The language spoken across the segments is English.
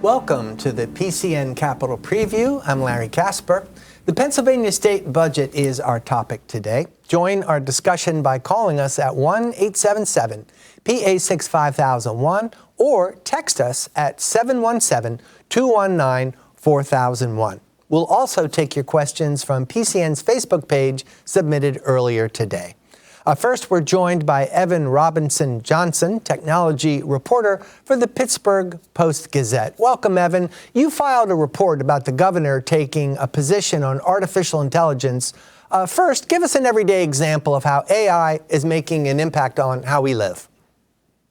Welcome to the PCN Capitol Preview. I'm Larry Casper. The Pennsylvania state budget is our topic today. Join our discussion by calling us at 1-877-PA65001 or text us at 717-219-4001. We'll also take your questions from PCN's Facebook page submitted earlier today. First, we're joined by Evan Robinson-Johnson, technology reporter for the Pittsburgh Post-Gazette. Welcome, Evan. You filed a report about the governor taking a position on artificial intelligence. First, give us an everyday example of how AI is making an impact on how we live.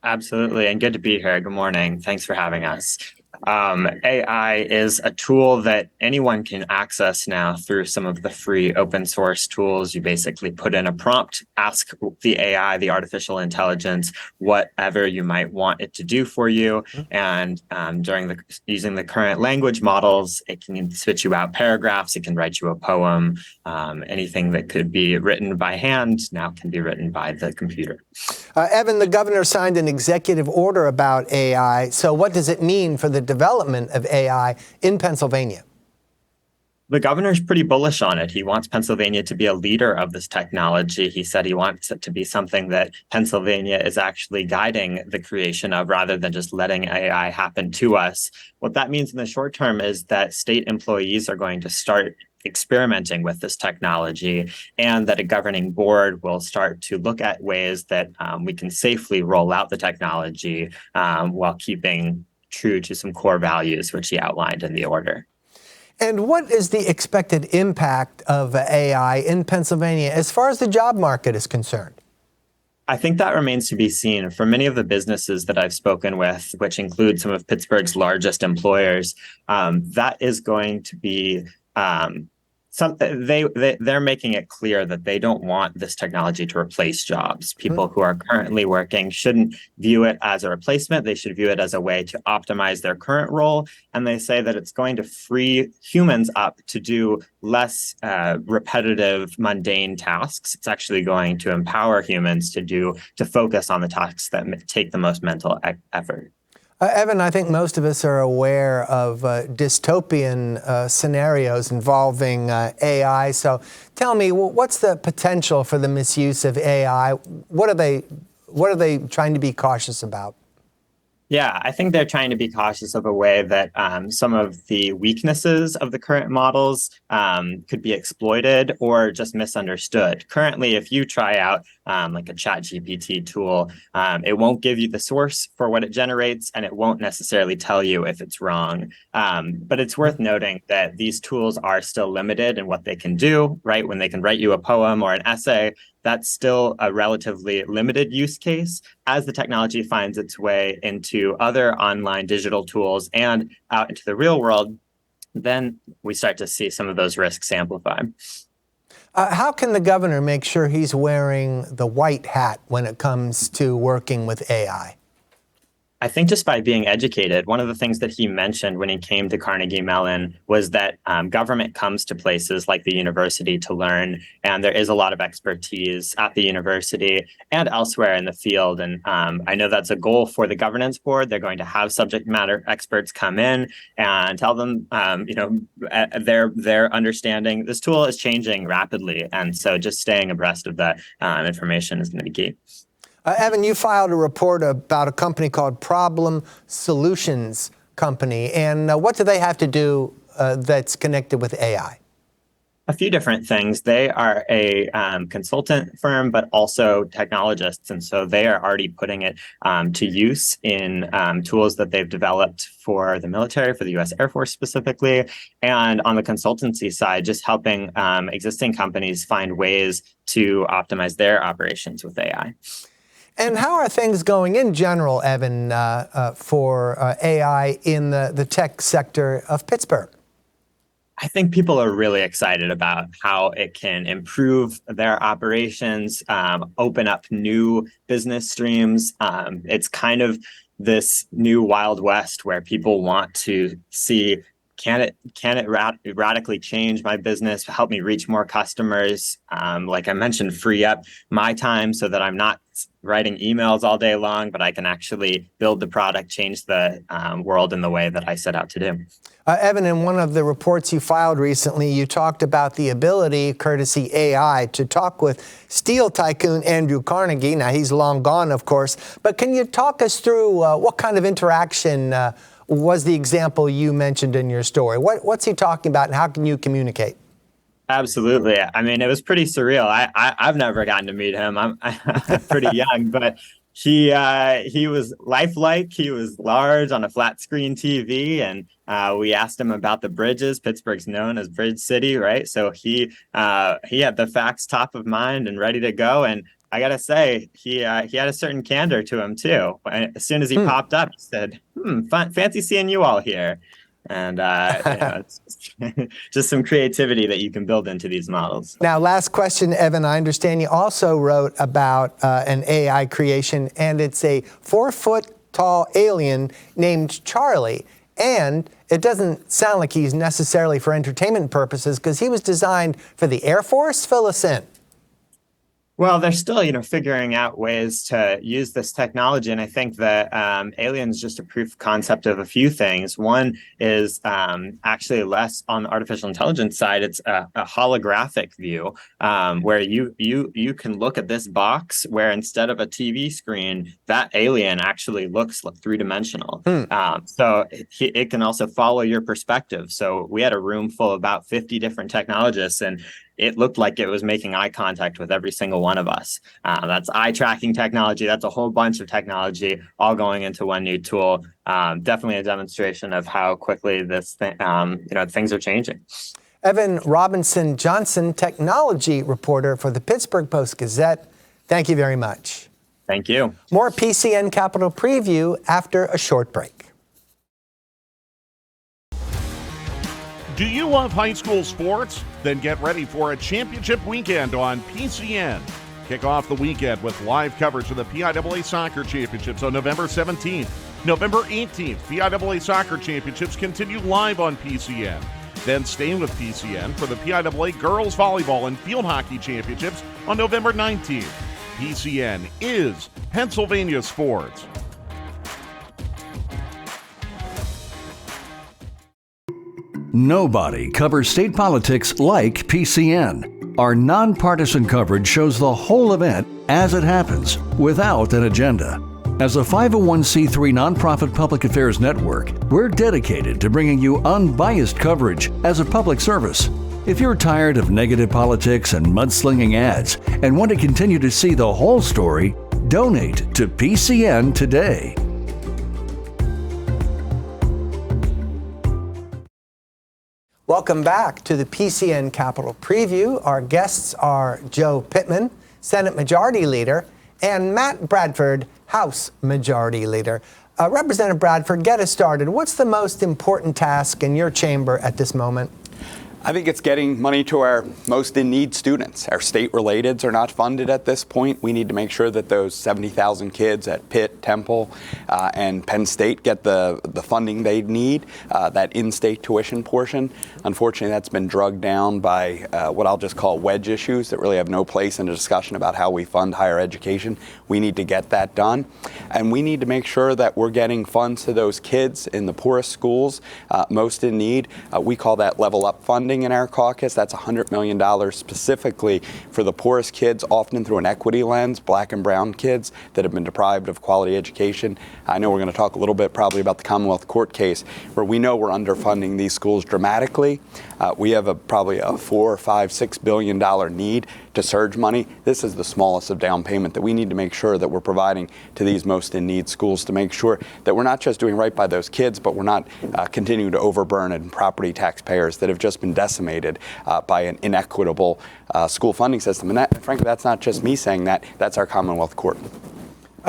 Absolutely, and good to be here. Good morning. Thanks for having us. AI is a tool that anyone can access now through some of the free open source tools. You basically put in a prompt, ask the AI, the artificial intelligence, whatever you might want it to do for you. And using the current language models, it can spit you out paragraphs. It can write you a poem. Anything that could be written by hand now can be written by the computer. Evan, the governor signed an executive order about AI. So what does it mean for the development of AI in Pennsylvania? The governor's pretty bullish on it. He wants Pennsylvania to be a leader of this technology. He said he wants it to be something that Pennsylvania is actually guiding the creation of rather than just letting AI happen to us. What that means in the short term is that state employees are going to start experimenting with this technology, and that a governing board will start to look at ways that we can safely roll out the technology while keeping true to some core values, which he outlined in the order. And what is the expected impact of AI in Pennsylvania as far as the job market is concerned? I think that remains to be seen. For many of the businesses that I've spoken with, which include some of Pittsburgh's largest employers, that is going to be they're making it clear that they don't want this technology to replace jobs. People who are currently working shouldn't view it as a replacement. They should view it as a way to optimize their current role. And they say that it's going to free humans up to do less repetitive, mundane tasks. It's actually going to empower humans to focus on the tasks that take the most mental effort. Evan, I think most of us are aware of dystopian scenarios involving AI. So tell me, what's the potential for the misuse of AI? What are they trying to be cautious about? Yeah, I think they're trying to be cautious of a way that some of the weaknesses of the current models could be exploited or just misunderstood. Currently, if you try out like a ChatGPT tool, it won't give you the source for what it generates, and it won't necessarily tell you if it's wrong. But it's worth noting that these tools are still limited in what they can do, right? When they can write you a poem or an essay, that's still a relatively limited use case. As the technology finds its way into other online digital tools and out into the real world, then we start to see some of those risks amplify. How can the governor make sure he's wearing the white hat when it comes to working with AI? I think just by being educated. One of the things that he mentioned when he came to Carnegie Mellon was that government comes to places like the university to learn, and there is a lot of expertise at the university and elsewhere in the field. And I know that's a goal for the governance board. They're going to have subject matter experts come in and tell them, their understanding. This tool is changing rapidly, and so just staying abreast of that information is going to be key. Evan, you filed a report about a company called Problem Solutions Company, and what do they have to do that's connected with AI? A few different things. They are a consultant firm, but also technologists. And so they are already putting it to use in tools that they've developed for the military, for the U.S. Air Force specifically. And on the consultancy side, just helping existing companies find ways to optimize their operations with AI. And how are things going in general, Evan, for AI in the tech sector of Pittsburgh? I think people are really excited about how it can improve their operations, open up new business streams. It's kind of this new Wild West where people want to see, can it radically change my business, help me reach more customers? Like I mentioned, free up my time so that I'm not writing emails all day long, but I can actually build the product, change the world in the way that I set out to do. Evan, in one of the reports you filed recently, you talked about the ability, courtesy AI, to talk with steel tycoon Andrew Carnegie. Now, he's long gone, of course, but can you talk us through what kind of interaction was the example you mentioned in your story? What's he talking about, and how can you communicate? Absolutely. I mean, it was pretty surreal. I've never gotten to meet him. I'm pretty young, but he was lifelike. He was large on a flat screen TV, and we asked him about the bridges. Pittsburgh's known as Bridge City, right? So he had the facts top of mind and ready to go. And I gotta say, he had a certain candor to him too. As soon as he popped up, he said, fancy seeing you all here. And it's just some creativity that you can build into these models. Now, last question, Evan. I understand you also wrote about an AI creation, and it's a 4-foot-tall alien named Charlie. And it doesn't sound like he's necessarily for entertainment purposes, because he was designed for the Air Force. Fill us in. Well, they're still, figuring out ways to use this technology. And I think that Alien's just a proof of concept of a few things. One is actually less on the artificial intelligence side. It's a holographic view where you can look at this box where instead of a TV screen, that alien actually looks three-dimensional. So it can also follow your perspective. So we had a room full of about 50 different technologists, and it looked like it was making eye contact with every single one of us. That's eye tracking technology. That's a whole bunch of technology all going into one new tool. Definitely a demonstration of how quickly this things are changing. Evan Robinson Johnson, technology reporter for the Pittsburgh Post-Gazette. Thank you very much. Thank you. More PCN Capitol Preview after a short break. Do you love high school sports? Then get ready for a championship weekend on PCN. Kick off the weekend with live coverage of the PIAA Soccer Championships on November 17th. November 18th, PIAA Soccer Championships continue live on PCN. Then stay with PCN for the PIAA Girls Volleyball and Field Hockey Championships on November 19th. PCN is Pennsylvania Sports. Nobody covers state politics like PCN. Our nonpartisan coverage shows the whole event as it happens, without an agenda. As a 501c3 nonprofit public affairs network, we're dedicated to bringing you unbiased coverage as a public service. If you're tired of negative politics and mudslinging ads and want to continue to see the whole story, donate to PCN today. Welcome back to the PCN Capitol Preview. Our guests are Joe Pittman, Senate Majority Leader, and Matt Bradford, House Majority Leader. Representative Bradford, get us started. What's the most important task in your chamber at this moment? I think it's getting money to our most in-need students. Our state-relateds are not funded at this point. We need to make sure that those 70,000 kids at Pitt, Temple, and Penn State get the funding they need, that in-state tuition portion. Unfortunately, that's been drugged down by what I'll just call wedge issues that really have no place in a discussion about how we fund higher education. We need to get that done. And we need to make sure that we're getting funds to those kids in the poorest schools, most in need. We call that level up funding in our caucus. That's $100 million specifically for the poorest kids, often through an equity lens, black and brown kids that have been deprived of quality education. I know we're going to talk a little bit probably about the Commonwealth Court case where we know we're underfunding these schools dramatically. We have probably a $4, $5, $6 billion need to surge money. This is the smallest of down payment that we need to make sure that we're providing to these most in need schools to make sure that we're not just doing right by those kids, but we're not continuing to overburden property taxpayers that have just been decimated by an inequitable school funding system. And frankly, that's not just me saying that, that's our Commonwealth Court.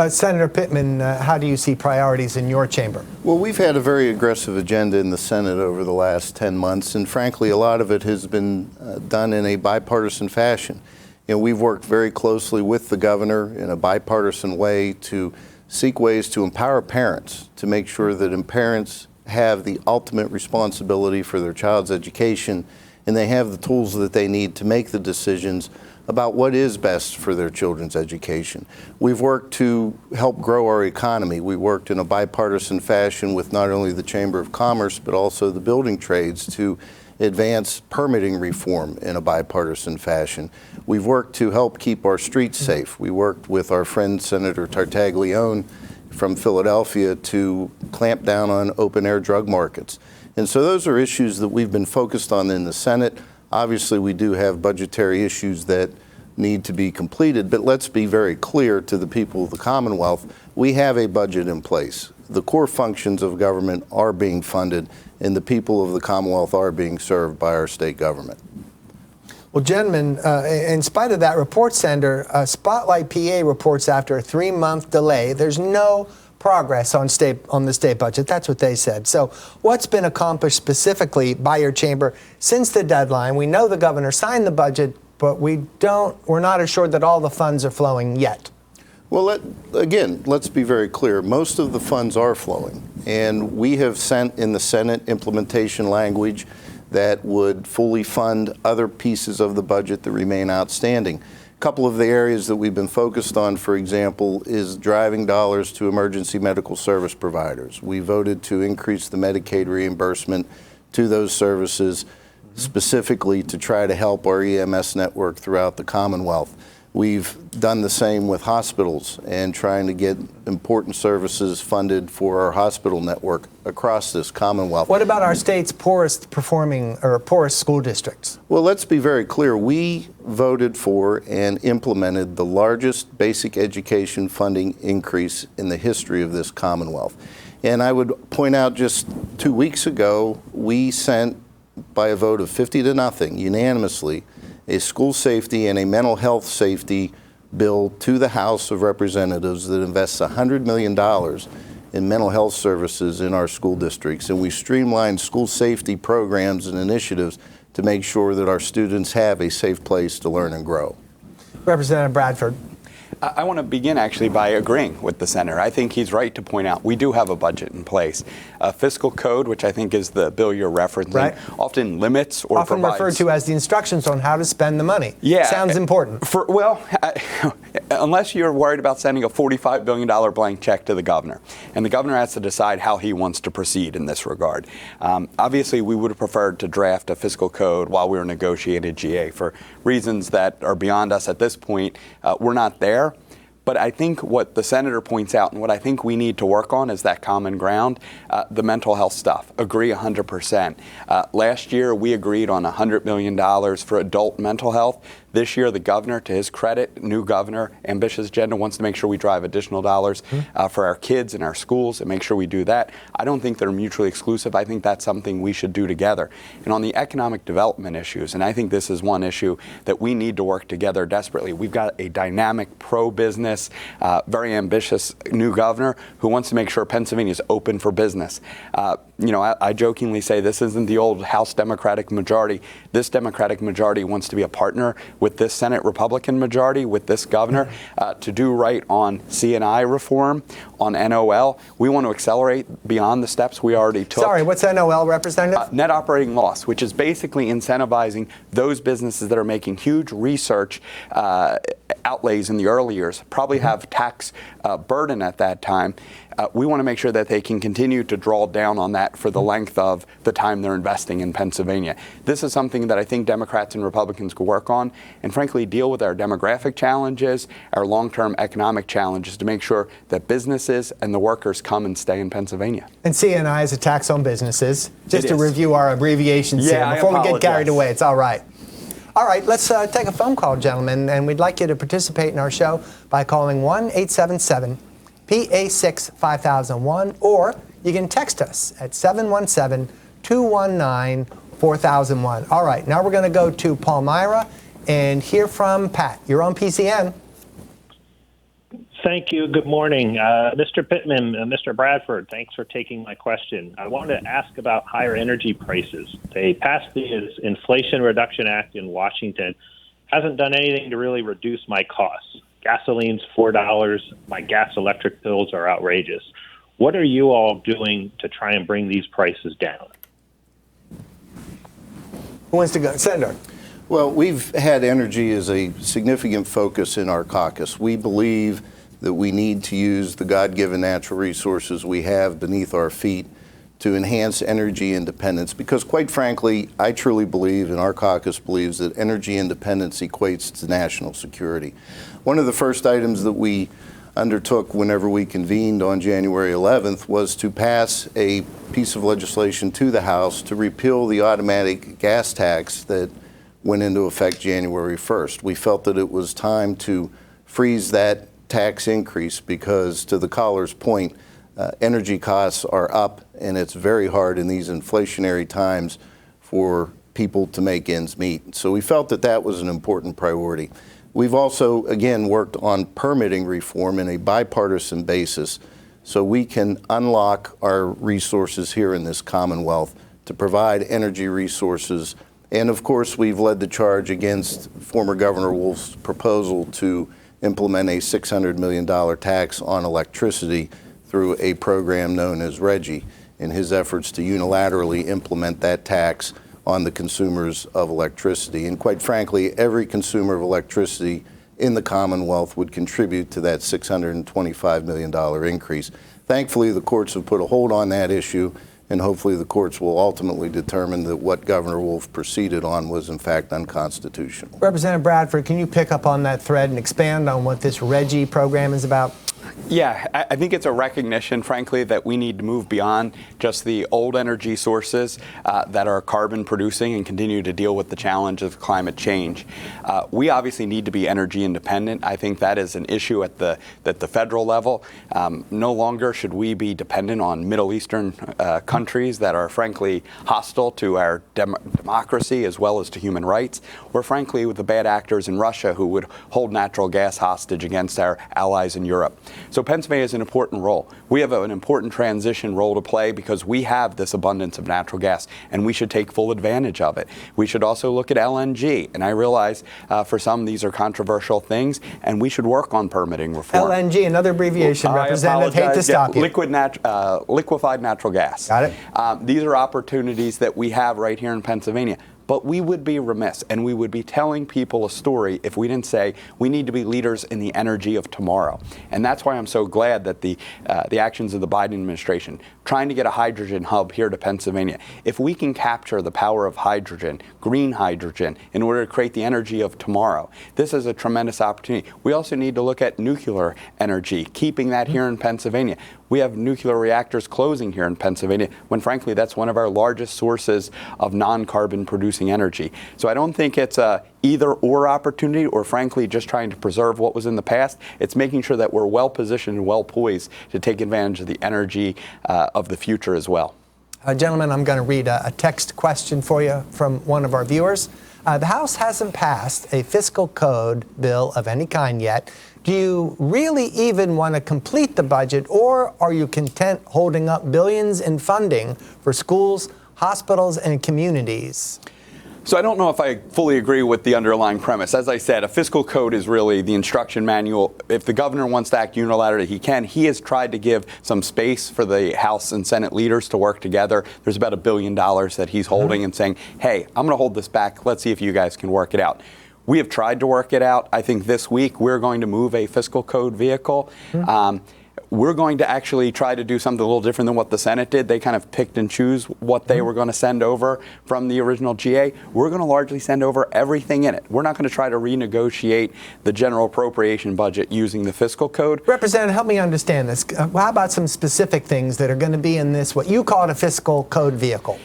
Senator Pittman, how do you see priorities in your chamber? Well, we've had a very aggressive agenda in the Senate over the last 10 months, and frankly, a lot of it has been done in a bipartisan fashion. You know, we've worked very closely with the governor in a bipartisan way to seek ways to empower parents, to make sure that parents have the ultimate responsibility for their child's education, and they have the tools that they need to make the decisions about what is best for their children's education. We've worked to help grow our economy. We worked in a bipartisan fashion with not only the Chamber of Commerce, but also the building trades to advance permitting reform in a bipartisan fashion. We've worked to help keep our streets safe. We worked with our friend Senator Tartaglione from Philadelphia to clamp down on open-air drug markets. And so those are issues that we've been focused on in the Senate. Obviously, we do have budgetary issues that need to be completed, but let's be very clear to the people of the Commonwealth, we have a budget in place. The core functions of government are being funded, and the people of the Commonwealth are being served by our state government. Well, gentlemen, in spite of that report, Senator, Spotlight PA reports after a 3-month delay, there's no progress on the state budget. That's what they said. So what's been accomplished specifically by your chamber since the deadline? We know the governor signed the budget, but we're not assured that all the funds are flowing yet. Well, let's be very clear. Most of the funds are flowing, and we have sent in the Senate implementation language that would fully fund other pieces of the budget that remain outstanding. A couple of the areas that we've been focused on, for example, is driving dollars to emergency medical service providers. We voted to increase the Medicaid reimbursement to those services, specifically to try to help our EMS network throughout the Commonwealth. We've done the same with hospitals and trying to get important services funded for our hospital network across this Commonwealth. What about our state's poorest school districts? Well, let's be very clear. We voted for and implemented the largest basic education funding increase in the history of this Commonwealth. And I would point out just 2 weeks ago, we sent, by a vote of 50-0, unanimously, a school safety and a mental health safety bill to the House of Representatives that invests $100 million in mental health services in our school districts. And we streamlined school safety programs and initiatives to make sure that our students have a safe place to learn and grow. Representative Bradford. I want to begin actually by agreeing with the senator. I think he's right to point out we do have a budget in place. Fiscal code, which I think is the bill you're referencing, right, often limits or often provides, referred to as the instructions on how to spend the money. Yeah, sounds important. Unless you're worried about sending a $45 billion blank check to the governor, and the governor has to decide how he wants to proceed in this regard. Obviously, we would have preferred to draft a fiscal code while we were negotiating GA for reasons that are beyond us at this point. We're not there. But I think what the senator points out and what I think we need to work on is that common ground, the mental health stuff. Agree 100%. Last year, we agreed on $100 million for adult mental health. This year, the governor, to his credit, new governor, ambitious agenda, wants to make sure we drive additional dollars for our kids and our schools and make sure we do that. I don't think they're mutually exclusive. I think that's something we should do together. And on the economic development issues, and I think this is one issue that we need to work together desperately. We've got a dynamic, pro-business, very ambitious new governor who wants to make sure Pennsylvania is open for business. I jokingly say this isn't the old House Democratic majority. This Democratic majority wants to be a partner with this Senate Republican majority, with this governor, to do right on C&I reform, on NOL. We want to accelerate beyond the steps we already took. Sorry, what's NOL, Representative? Net operating loss, which is basically incentivizing those businesses that are making huge research outlays in the early years, probably have tax burden at that time. We want to make sure that they can continue to draw down on that for the length of the time they're investing in Pennsylvania. This is something that I think Democrats and Republicans could work on and frankly deal with our demographic challenges, our long-term economic challenges to make sure that businesses and the workers come and stay in Pennsylvania. And C&I is a tax on businesses. Just to review our abbreviations here before we get carried away. It's all right. All right, let's take a phone call, gentlemen, and we'd like you to participate in our show by calling 1-877-PA6-5001, or you can text us at 717-219-4001. All right, now we're going to go to Palmyra and hear from Pat. You're on PCN. Thank you. Good morning. Mr. Pittman, Mr. Bradford, thanks for taking my question. I wanted to ask about higher energy prices. They passed the Inflation Reduction Act in Washington. Hasn't done anything to really reduce my costs. Gasoline's $4. My gas electric bills are outrageous. What are you all doing to try and bring these prices down? Who wants to go? Senator. Well, we've had energy as a significant focus in our caucus. We believe that we need to use the God-given natural resources we have beneath our feet to enhance energy independence, because quite frankly, I truly believe, and our caucus believes, that energy independence equates to national security. One of the first items that we undertook whenever we convened on January 11th was to pass a piece of legislation to the House to repeal the automatic gas tax that went into effect January 1st. We felt that it was time to freeze that tax increase because, to the caller's point, energy costs are up, and it's very hard in these inflationary times for people to make ends meet. So we felt that that was an important priority. We've also, again, worked on permitting reform in a bipartisan basis so we can unlock our resources here in this Commonwealth to provide energy resources. And of course, we've led the charge against former Governor Wolf's proposal to implement a $600 million tax on electricity through a program known as RGGI in his efforts to unilaterally implement that tax on the consumers of electricity. And quite frankly, every consumer of electricity in the Commonwealth would contribute to that $625 million increase. Thankfully, the courts have put a hold on that issue, and hopefully the courts will ultimately determine that what Governor Wolf proceeded on was in fact unconstitutional. Representative Bradford, can you pick up on that thread and expand on what this RGGI program is about? Yeah, I think it's a recognition, frankly, that we need to move beyond just the old energy sources that are carbon producing and continue to deal with the challenge of climate change. We obviously need to be energy independent. I think that is an issue at the federal level. No longer should we be dependent on Middle Eastern countries that are frankly hostile to our democracy as well as to human rights, or frankly with the bad actors in Russia who would hold natural gas hostage against our allies in Europe. So Pennsylvania has an important role. We have an important transition role to play because we have this abundance of natural gas, and we should take full advantage of it. We should also look at LNG, and I realize for some these are controversial things, and we should work on permitting reform. LNG, another abbreviation, Representative, hate to stop you. Liquefied natural gas. Got it. These are opportunities that we have right here in Pennsylvania. But we would be remiss, and we would be telling people a story if we didn't say we need to be leaders in the energy of tomorrow. And that's why I'm so glad that the actions of the Biden administration, trying to get a hydrogen hub here to Pennsylvania. If we can capture the power of hydrogen, green hydrogen, in order to create the energy of tomorrow, this is a tremendous opportunity. We also need to look at nuclear energy, keeping that here in Pennsylvania. We have nuclear reactors closing here in Pennsylvania when, frankly, that's one of our largest sources of non-carbon producing energy. So I don't think it's a either-or opportunity or, frankly, just trying to preserve what was in the past. It's making sure that we're well-positioned and well-poised to take advantage of the energy of the future as well. Gentlemen, I'm going to read a text question for you from one of our viewers. The House hasn't passed a fiscal code bill of any kind yet. Do you really even want to complete the budget, or are you content holding up billions in funding for schools, hospitals, and communities? So I don't know if I fully agree with the underlying premise. As I said, a fiscal code is really the instruction manual. If the governor wants to act unilaterally, he can. He has tried to give some space for the House and Senate leaders to work together. There's about $1 billion that he's holding and saying, hey, I'm going to hold this back. Let's see if you guys can work it out. We have tried to work it out. I think this week we're going to move a fiscal code vehicle. We're going to actually try to do something a little different than what the Senate did. They kind of picked and choose what they were going to send over from the original GA. We're going to largely send over everything in it. We're not going to try to renegotiate the general appropriation budget using the fiscal code. Representative, help me understand this. How about some specific things that are going to be in this, what you call a fiscal code vehicle?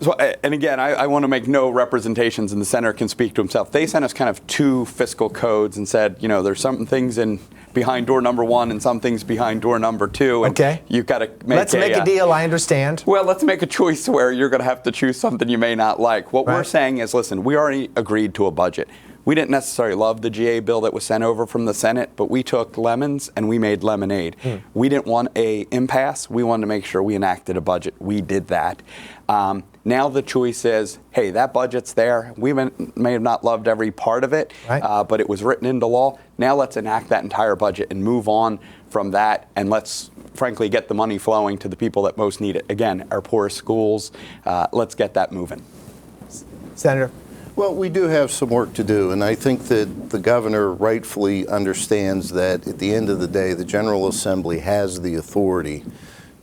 So, and again, I want to make no representations, and the senator can speak to himself. They sent us kind of two fiscal codes and said, you know, there's some things in behind door number 1 and some things behind door number 2. And okay. You've got to make a deal, I understand. Well, let's make a choice where you're going to have to choose something you may not like. What we're saying is, listen, we already agreed to a budget. We didn't necessarily love the GA bill that was sent over from the Senate, but we took lemons and we made lemonade. We didn't want an impasse. We wanted to make sure we enacted a budget. We did that. Now the choice is, hey, that budget's there. We may have not loved every part of it, but it was written into law. Now let's enact that entire budget and move on from that, and let's frankly, get the money flowing to the people that most need it. Again, our poorest schools. Let's get that moving. Senator. Well, we do have some work to do, and I think that the governor rightfully understands that at the end of the day, the General Assembly has the authority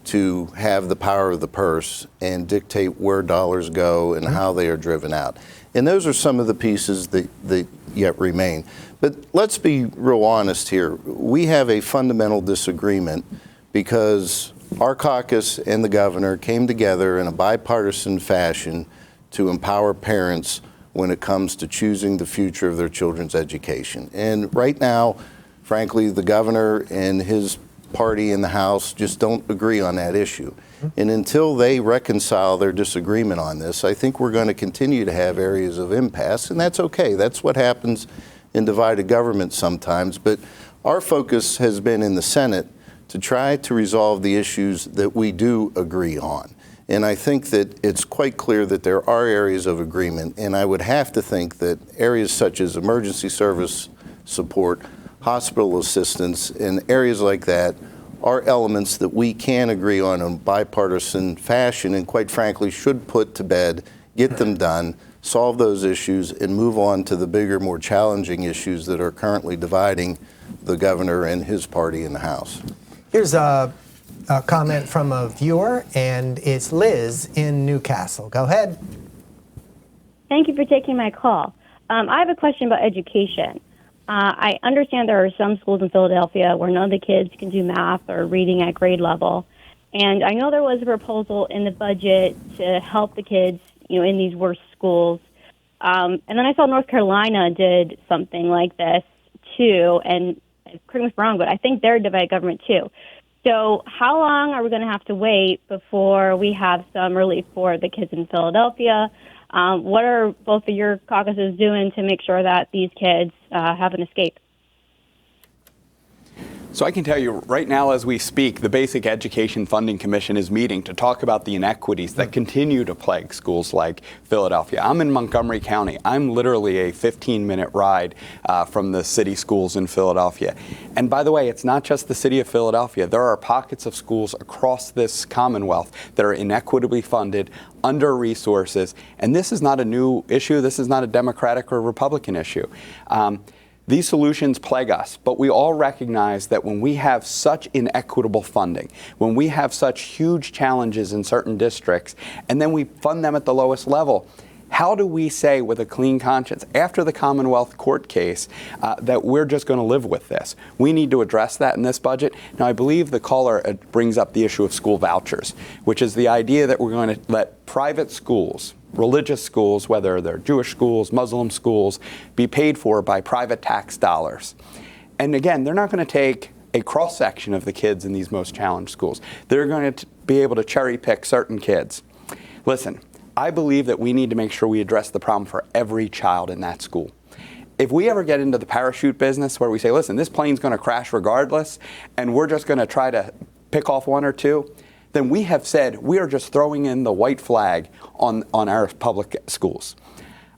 to have the power of the purse and dictate where dollars go and how they are driven out. And those are some of the pieces that yet remain. But let's be real honest here. We have a fundamental disagreement because our caucus and the governor came together in a bipartisan fashion to empower parents when it comes to choosing the future of their children's education. And right now, frankly, the governor and his party in the House just don't agree on that issue. And until they reconcile their disagreement on this, I think we're going to continue to have areas of impasse, and that's okay. That's what happens in divided government sometimes. But our focus has been in the Senate to try to resolve the issues that we do agree on. And I think that it's quite clear that there are areas of agreement, and I would have to think that areas such as emergency service support, hospital assistance, and areas like that are elements that we can agree on in bipartisan fashion and quite frankly should put to bed, get them done, solve those issues, and move on to the bigger, more challenging issues that are currently dividing the governor and his party in the House. Here's a comment from a viewer, and it's Liz in Newcastle. Go ahead. Thank you for taking my call. I have a question about education. I understand there are some schools in Philadelphia where none of the kids can do math or reading at grade level. And I know there was a proposal in the budget to help the kids, in these worse schools. And then I saw North Carolina did something like this too. And correct me if I'm wrong, but I think they're divided government too. So how long are we going to have to wait before we have some relief for the kids in Philadelphia? What are both of your caucuses doing to make sure that these kids have an escape? So I can tell you right now as we speak, the Basic Education Funding Commission is meeting to talk about the inequities that continue to plague schools like Philadelphia. I'm in Montgomery County. I'm literally a 15-minute ride from the city schools in Philadelphia. And by the way, it's not just the city of Philadelphia. There are pockets of schools across this Commonwealth that are inequitably funded, under resources. And this is not a new issue. This is not a Democratic or Republican issue. These solutions plague us, but we all recognize that when we have such inequitable funding, when we have such huge challenges in certain districts, and then we fund them at the lowest level, how do we say with a clean conscience after the Commonwealth Court case that we're just going to live with this? We need to address that in this budget. Now, I believe the caller brings up the issue of school vouchers, which is the idea that we're going to let private schools, religious schools, whether they're Jewish schools, Muslim schools, be paid for by private tax dollars. And again, they're not going to take a cross-section of the kids in these most challenged schools. They're going to be able to cherry-pick certain kids. Listen, I believe that we need to make sure we address the problem for every child in that school. If we ever get into the parachute business where we say, listen, this plane's going to crash regardless, and we're just going to try to pick off one or two, then we have said we are just throwing in the white flag on our public schools.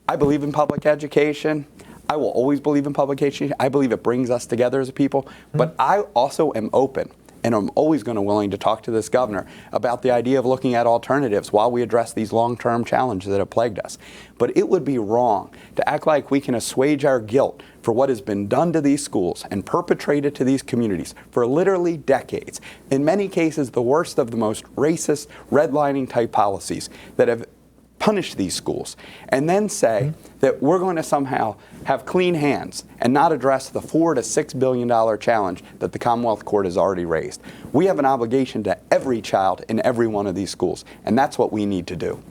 I believe in public education. I will always believe in public education. I believe it brings us together as a people. But I also am open, and I'm always going to willing to talk to this governor about the idea of looking at alternatives while we address these long-term challenges that have plagued us. But it would be wrong to act like we can assuage our guilt for what has been done to these schools and perpetrated to these communities for literally decades. In many cases, the worst of the most racist, redlining type policies that have punished these schools, and then say that we're going to somehow have clean hands and not address the $4 to $6 billion challenge that the Commonwealth Court has already raised. We have an obligation to every child in every one of these schools, and that's what we need to do.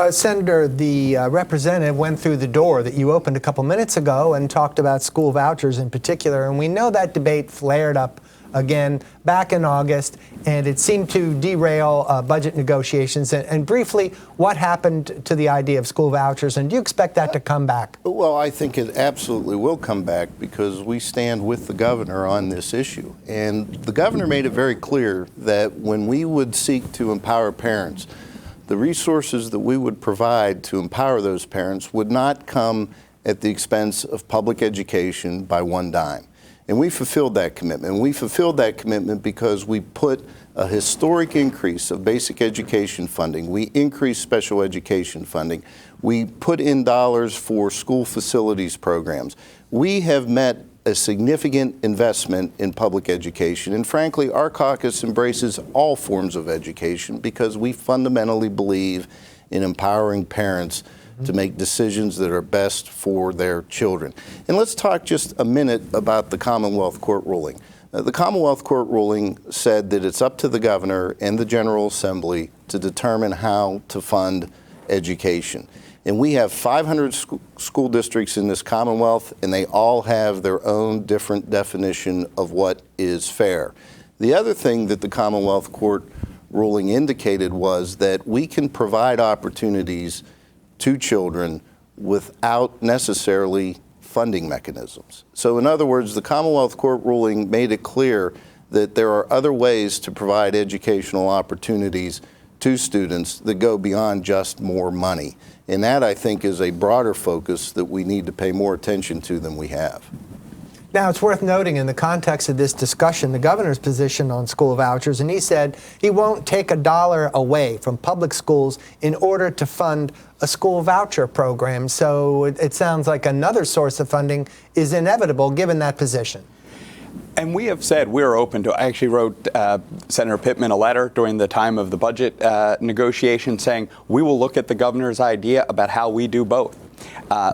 Senator, the representative went through the door that you opened a couple minutes ago and talked about school vouchers in particular, and we know that debate flared up again back in August, and it seemed to derail budget negotiations. And briefly, what happened to the idea of school vouchers, and do you expect that to come back? Well, I think it absolutely will come back because we stand with the governor on this issue. And the governor made it very clear that when we would seek to empower parents, the resources that we would provide to empower those parents would not come at the expense of public education by one dime. And we fulfilled that commitment. We fulfilled that commitment because we put a historic increase of basic education funding. We increased special education funding. We put in dollars for school facilities programs. We have met a significant investment in public education. And frankly, our caucus embraces all forms of education because we fundamentally believe in empowering parents to make decisions that are best for their children. And let's talk just a minute about the Commonwealth Court ruling. The Commonwealth Court ruling said that it's up to the governor and the General Assembly to determine how to fund education. And we have 500 school districts in this Commonwealth, and they all have their own different definition of what is fair. The other thing that the Commonwealth Court ruling indicated was that we can provide opportunities to children without necessarily funding mechanisms. So in other words, the Commonwealth Court ruling made it clear that there are other ways to provide educational opportunities to students that go beyond just more money. And that, I think, is a broader focus that we need to pay more attention to than we have. Now, it's worth noting in the context of this discussion, the governor's position on school vouchers, and he said he won't take a dollar away from public schools in order to fund a school voucher program. So it sounds like another source of funding is inevitable given that position. And we have said we're open to, I actually wrote Senator Pittman a letter during the time of the budget negotiation saying we will look at the governor's idea about how we do both.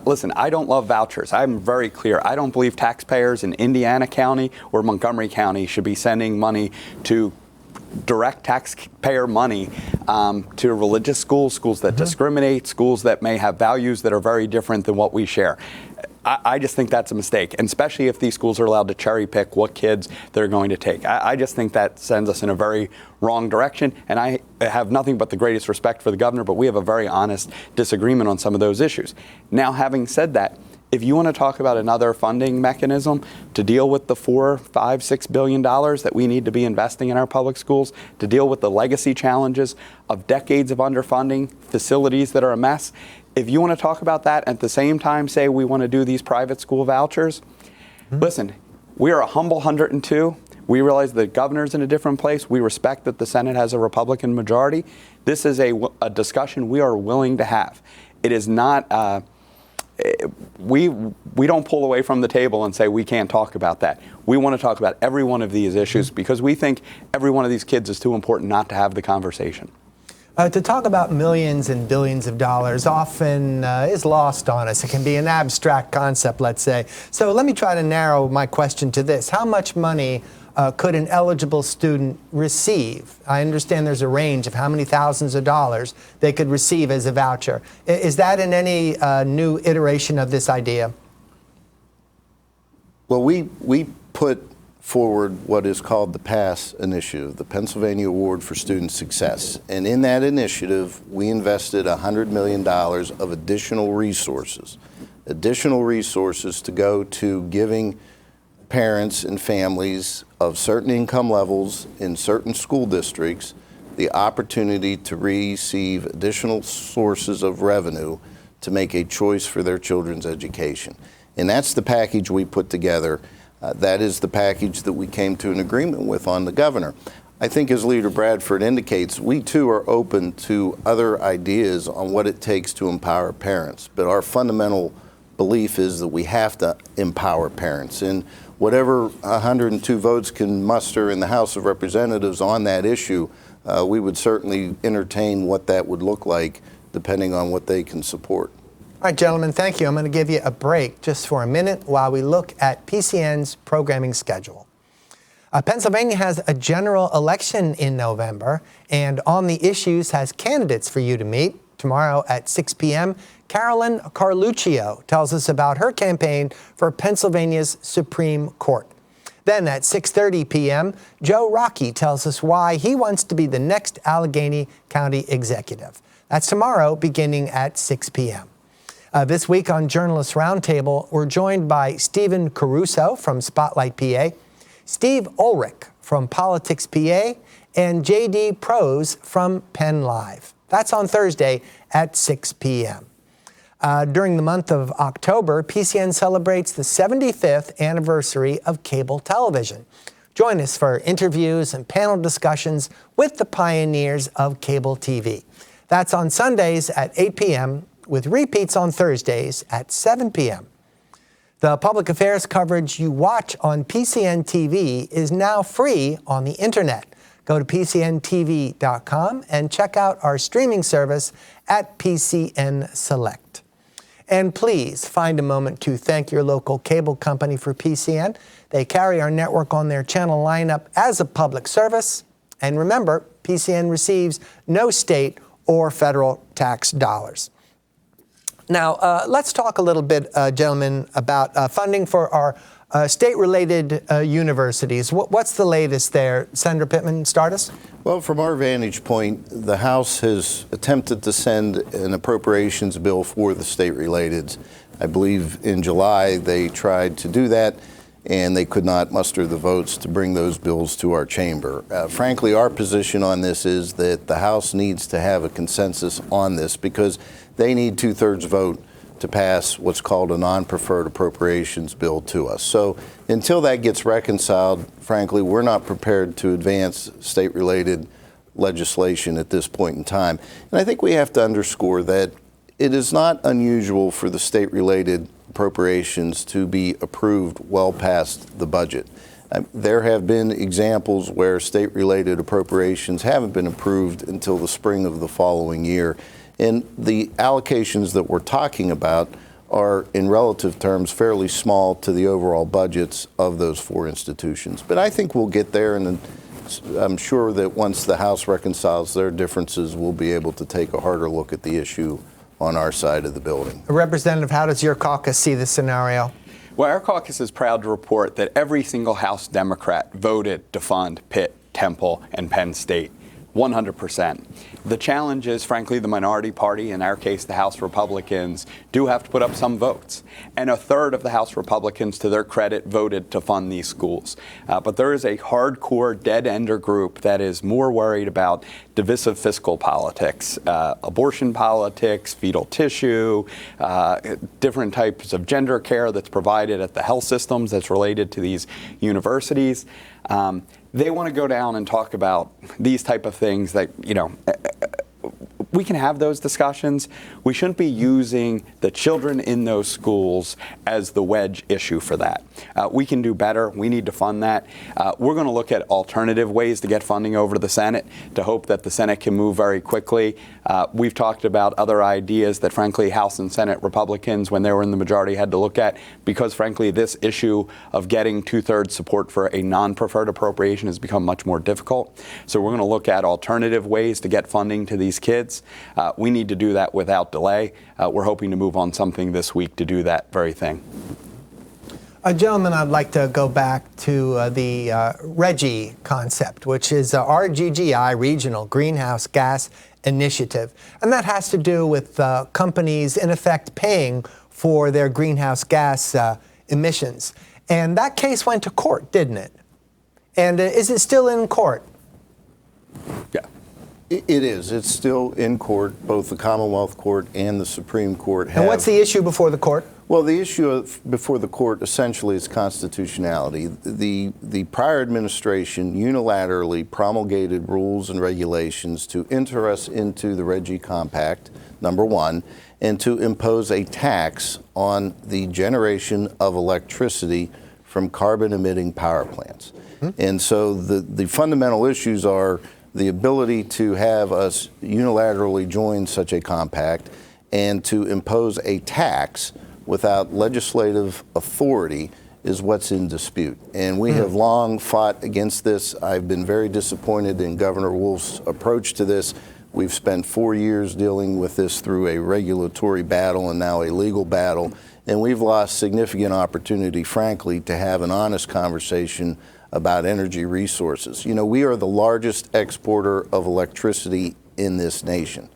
Listen, I don't love vouchers. I'm very clear. I don't believe taxpayers in Indiana County or Montgomery County should be sending money to direct taxpayer money to religious schools, schools that discriminate, schools that may have values that are very different than what we share. I just think that's a mistake, and especially if these schools are allowed to cherry pick what kids they're going to take. I just think that sends us in a very wrong direction, and I have nothing but the greatest respect for the governor, but we have a very honest disagreement on some of those issues. Now, having said that, if you want to talk about another funding mechanism to deal with the $4, $5, $6 billion that we need to be investing in our public schools, to deal with the legacy challenges of decades of underfunding, facilities that are a mess, if you want to talk about that at the same time say we want to do these private school vouchers, listen, we are a humble 102. We realize the governor's in a different place. We respect that the Senate has a Republican majority. This is a discussion we are willing to have. It is not, we don't pull away from the table and say we can't talk about that. We want to talk about every one of these issues because we think every one of these kids is too important not to have the conversation. To talk about millions and billions of dollars often is lost on us. It can be an abstract concept, let's say. So let me try to narrow my question to this. How much money could an eligible student receive? I understand there's a range of how many thousands of dollars they could receive as a voucher. Is that in any new iteration of this idea? Well, we put forward what is called the PASS initiative, the Pennsylvania Award for Student Success. And in that initiative, we invested $100 million of additional resources to go to giving parents and families of certain income levels in certain school districts the opportunity to receive additional sources of revenue to make a choice for their children's education. And that's the package we put together. That is the package that we came to an agreement with on the governor. I think as Leader Bradford indicates, we too are open to other ideas on what it takes to empower parents. But our fundamental belief is that we have to empower parents. And whatever 102 votes can muster in the House of Representatives on that issue, we would certainly entertain what that would look like depending on what they can support. All right, gentlemen, thank you. I'm going to give you a break just for a minute while we look at PCN's programming schedule. Pennsylvania has a general election in November, and On the Issues has candidates for you to meet. Tomorrow at 6 p.m., Carolyn Carluccio tells us about her campaign for Pennsylvania's Supreme Court. Then at 6:30 p.m., Joe Rockey tells us why he wants to be the next Allegheny County executive. That's tomorrow beginning at 6 p.m. This week on Journalists Roundtable, we're joined by Stephen Caruso from Spotlight PA, Steve Ulrich from Politics PA, and J.D. Prose from Penn Live. That's on Thursday at 6 p.m. During the month of October, PCN celebrates the 75th anniversary of cable television. Join us for interviews and panel discussions with the pioneers of cable TV. That's on Sundays at 8 p.m. with repeats on Thursdays at 7 p.m. The public affairs coverage you watch on PCN TV is now free on the internet. Go to PCNTV.com and check out our streaming service at PCN Select. And please find a moment to thank your local cable company for PCN. They carry our network on their channel lineup as a public service. And remember, PCN receives no state or federal tax dollars. Now, let's talk a little bit, gentlemen, about funding for our state-related universities. What's the latest there? Senator Pittman, start us. Well, from our vantage point, the House has attempted to send an appropriations bill for the state-related. I believe in July they tried to do that, and they could not muster the votes to bring those bills to our chamber. Frankly, our position on this is that the House needs to have a consensus on this because they need two-thirds vote to pass what's called a non-preferred appropriations bill to us. So until that gets reconciled, frankly, we're not prepared to advance state-related legislation at this point in time. And I think we have to underscore that it is not unusual for the state-related appropriations to be approved well past the budget. There have been examples where state-related appropriations haven't been approved until the spring of the following year. And the allocations that we're talking about are, in relative terms, fairly small to the overall budgets of those four institutions. But I think we'll get there, and I'm sure that once the House reconciles their differences, we'll be able to take a harder look at the issue on our side of the building. Representative, how does your caucus see this scenario? Well, our caucus is proud to report that every single House Democrat voted to fund Pitt, Temple, and Penn State. 100%. The challenge is, frankly, the minority party, in our case, the House Republicans, do have to put up some votes. And a third of the House Republicans, to their credit, voted to fund these schools. But there is a hardcore dead-ender group that is more worried about divisive fiscal politics, abortion politics, fetal tissue, different types of gender care that's provided at the health systems that's related to these universities. They want to go down and talk about these type of things that, we can have those discussions. We shouldn't be using the children in those schools as the wedge issue for that. We can do better. We need to fund that. We're going to look at alternative ways to get funding over to the Senate to hope that the Senate can move very quickly. We've talked about other ideas that, frankly, House and Senate Republicans, when they were in the majority, had to look at because, frankly, this issue of getting two-thirds support for a non-preferred appropriation has become much more difficult. So we're going to look at alternative ways to get funding to these kids. We need to do that without delay. We're hoping to move on something this week to do that very thing. Gentlemen, I'd like to go back to the RGGI concept, which is RGGI, Regional Greenhouse Gas Initiative. And that has to do with companies, in effect, paying for their greenhouse gas emissions. And that case went to court, didn't it? And is it still in court? Yeah. It is. It's still in court. Both the Commonwealth Court and the Supreme Court have. And what's the issue before the court? Well, the issue before the court essentially is constitutionality. The prior administration unilaterally promulgated rules and regulations to enter us into the RGGI Compact, number one, and to impose a tax on the generation of electricity from carbon-emitting power plants. Mm-hmm. And so the fundamental issues are the ability to have us unilaterally join such a compact and to impose a tax without legislative authority is what's in dispute. And we have long fought against this. I've been very disappointed in Governor Wolf's approach to this. We've spent 4 years dealing with this through a regulatory battle and now a legal battle. And we've lost significant opportunity, frankly, to have an honest conversation about energy resources. We are the largest exporter of electricity in this nation.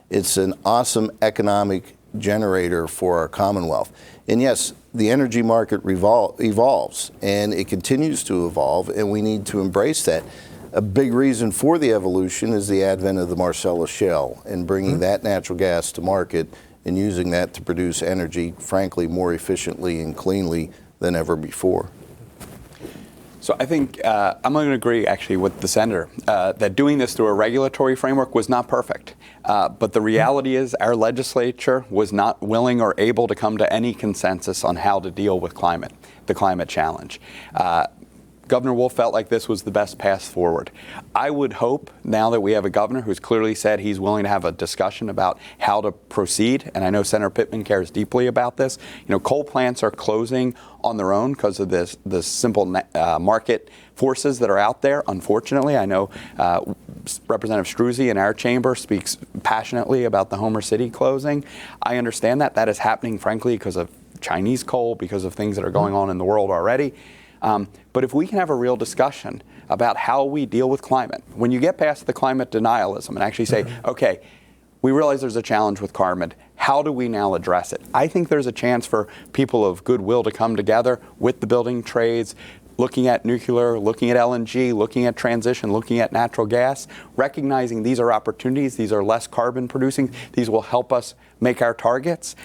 It's an awesome economic generator for our Commonwealth. And yes, the energy market evolves, and it continues to evolve, and we need to embrace that. A big reason for the evolution is the advent of the Marcellus Shale and bringing that natural gas to market and using that to produce energy, frankly, more efficiently and cleanly than ever before. So I think I'm going to agree, actually, with the senator that doing this through a regulatory framework was not perfect. But the reality is our legislature was not willing or able to come to any consensus on how to deal with the climate challenge. Governor Wolf felt like this was the best path forward. I would hope, now that we have a governor who's clearly said he's willing to have a discussion about how to proceed, and I know Senator Pittman cares deeply about this. Coal plants are closing on their own because of the simple market forces that are out there. Unfortunately, I know Representative Struzzi in our chamber speaks passionately about the Homer City closing. I understand that. That is happening, frankly, because of Chinese coal, because of things that are going on in the world already. But if we can have a real discussion about how we deal with climate, when you get past the climate denialism and actually say, okay, we realize there's a challenge with carbon, how do we now address it? I think there's a chance for people of goodwill to come together with the building trades, looking at nuclear, looking at LNG, looking at transition, looking at natural gas, recognizing these are opportunities, these are less carbon producing, these will help us make our targets.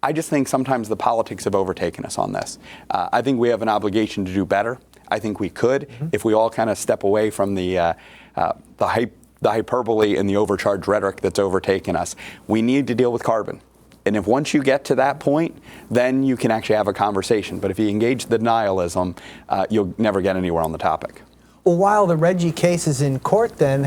I just think sometimes the politics have overtaken us on this. I think we have an obligation to do better. I think we could if we all kind of step away from the hyperbole and the overcharged rhetoric that's overtaken us. We need to deal with carbon. And if once you get to that point, then you can actually have a conversation. But if you engage the denialism, you'll never get anywhere on the topic. Well, while the Reggie case is in court, then